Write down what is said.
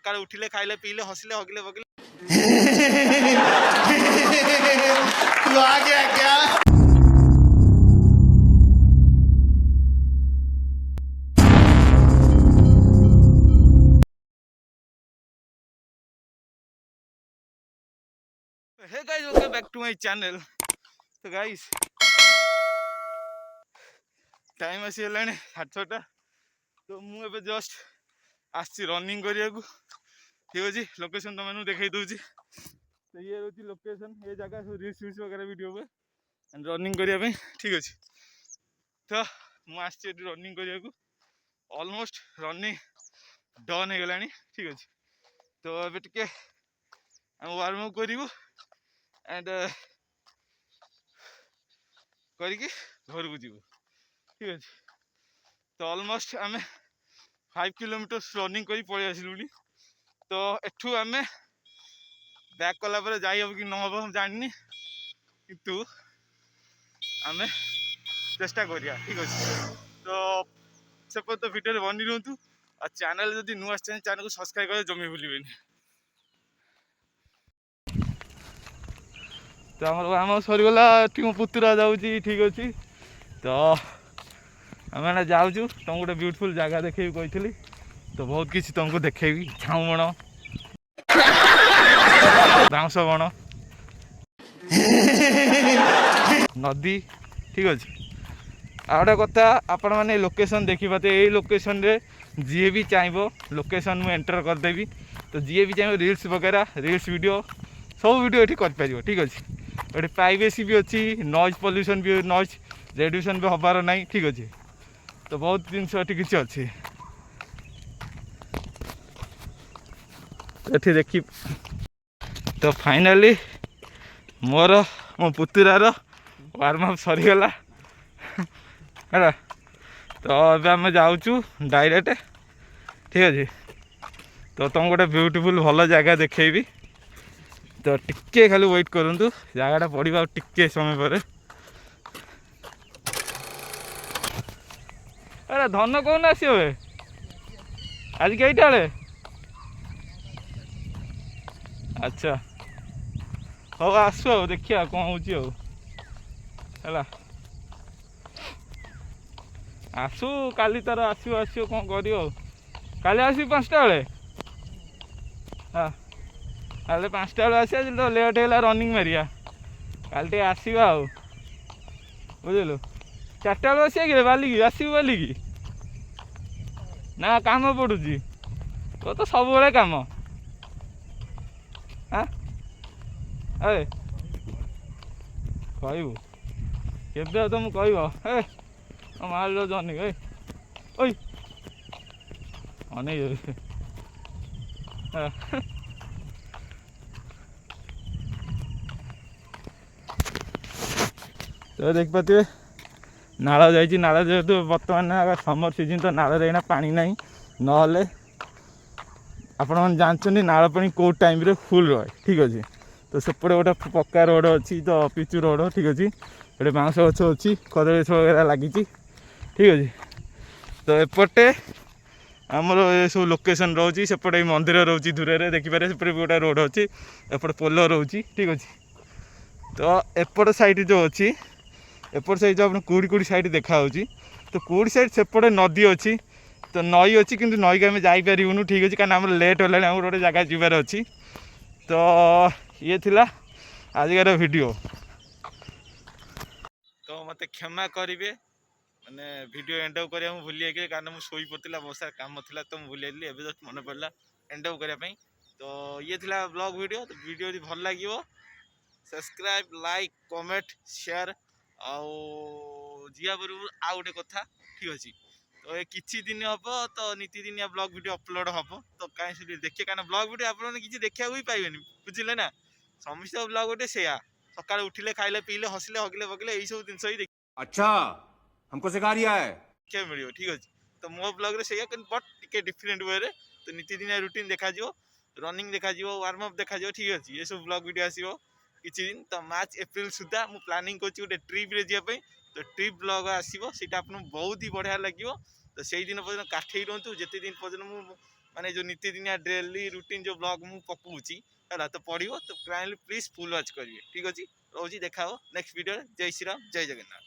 सकाळ उठिले खाइले पीले हसिले हगिले बगिले तू आ गया क्या? Hey guys welcome back to my channel. तो गाइस टाइम आसी गलाने 6:30 तो मु एबे जस्ट आसी रनिंग करिया को ठीक अछि। लोकेशन तमनु देखाई दोछि। तो ये रोची लोकेशन ये जगह सब रील्स वील्स वगैरह वीडियो पे एंड रनिंग करिया पे ठीक अछि। तो मु आसी रनिंग करिया को ऑलमोस्ट रनिंग डन हे गलानी ठीक अछि। तो एबे टिके हम वार्म अप करिवो एंड करके घर को जीव ठीक अच्छे। तो ऑलमोस्ट आम 5 किलोमीटर रनिंग कर पलि आसलुनी। तो एठू आम बैक कला जाई हम कि न हम हम जानी किंतु आम चेष्टा करिया ठीक अच्छे। तो सेपट तो वीडियो बनी रुहतु और चैनल जदि नुआ चैनल को सब्सक्राइब कर जमी भूलें। तो आम सरीगला मो पुतुरा जाऊँगी ठीक अच्छे। तो आम जाऊँ तुमको गोटे ब्यूटीफुल जगह देखेबी कही तो बहुत किसी तुमको देखेबी झाऊ बण बाउंस बण नदी ठीक अच्छे। आ गोटे कथा आपण मैंने लोकेशन देखिपाते यही लोकेशन रे जी भी चाहब लोकेशन मुझे एंटर करदेवी। तो जी भी चाहे रील्स वगैरह रील्स वीडियो सब वीडियो ये कर ठीक अच्छे। ये प्राइवेसी भी अच्छी नॉइज पॉल्यूशन भी नॉइज रेड्यूशन भी हबार ना ठीक अच्छे। तो बहुत जिनस किसी अच्छे ये देखी। तो फाइनाली मोर मो पुतुरार वार्म अप सरीगला है। तो अब आम जाऊँ डायरेक्ट ठीक अच्छे। तो तुम गोटे ब्यूटीफुल भल जगह देखेबी। तो टिके खाली वेट करूँ जगटा पड़ा टिके समय पर। अरे धन कौन आसो आज कईटा बेले अच्छा हाँ आसु आ देखिए कौन हो आसु काली तार आसो आसो कौन कर काली आस 5टा बेले हाँ काले 5टा बेले आसा तो लेट है रनिंग मारिया काली आसवा बुझलु 4टा बेले आसा बालिकी आसू बालिकी ना काम पड़ुची तो तो सब बेले काम हाँ अरे कहबू केबे तुम कह ए मार लो जनी ए ओई अने तो देख पाते नाला जाइए नाला जेहतु बर्तमान समर सीजन तो नाला एना पानी ना ना आपण मैंने जानते नाला पानी कौ टाइम रे फुल रहे ठीक अच्छे। तो सेपटे गोटे पक्का रोड अच्छी तो पिचु रोड ठीक अच्छे। गोटे बाउंस गछ अच्छी कदली गछ वगैरह लगी ठीक अच्छे। तो एपटे आमर ये सब लोकेशन रोचे सेपटे मंदिर रोचे दूर से देखिपारे सेपटे गोटे रोड अच्छी एपटे पोल रोचे ठीक अच्छे। तो एपट साइड जो अच्छी एपट साइड जो कूड़ी कूड़ी साइड देखा तो कूड़ी साइड सेपटे नदी अच्छी तो नई अच्छी कि नई के आम जापरूँ ठीक अच्छे कहीं आम लेट होगा आम गोटे जगह जीवार अच्छी। तो ये थिला आजिकार वीडियो। तो मत क्षमा करेंगे मैंने वीडियो एंड अप करा भूल जाइए कारण मुझे शोई पड़ा बहुत सारा काम था तो मुझे भूल जाइए जस्ट मन पड़ा एंड अप करने। तो ये थिला ब्लॉग वीडियो। तो वीडियो जो भल लगे सब्सक्राइब लाइक कमेंट शेयर आउ गोटे कथा ठीक अच्छे। तो ये किसी दिन हम तो नीतिदिनिया ब्लॉग वीडियो अपलोड हम तो कहीं देखिए क्या ब्लॉग वीडियो आप किसी देखा भी पाइबे बुझे ना समस्त ब्लॉग वीडियो से सकाल उठिले खाइले पीले हसिले हगिले बगिले यही सब जिन ही अच्छा हमको सिखा रिया है देखा मिले ठीक अच्छे। तो मो ब्लॉग से बट टे डिफरेंट वे रे तो नीतिदिनिया रूटीन देखा रनिंग देखा वार्म अप देखा ठीक अच्छे। ये सब ब्लॉग वीडियो आसो किसी दिन। तो मार्च एप्रिल सुधा मु प्लानिंग कर गोटे ट्रिप रे जावाई तो ट्रिप ब्लॉग आसो सीटा आपको बहुत ही बढ़िया लगे। तो से दिन पर्यटन काठे रुहतु जिते दिन पर्यटन माने जो नीतिदिनिया डेली रूटीन जो ब्लॉग मु पकाऊँगी है तो पड़ो तो काइंडली प्लीज फुल वाच करेंगे ठीक अच्छे रोज देखा नेक्स्ट वीडियो जय श्री राम जय जगन्नाथ।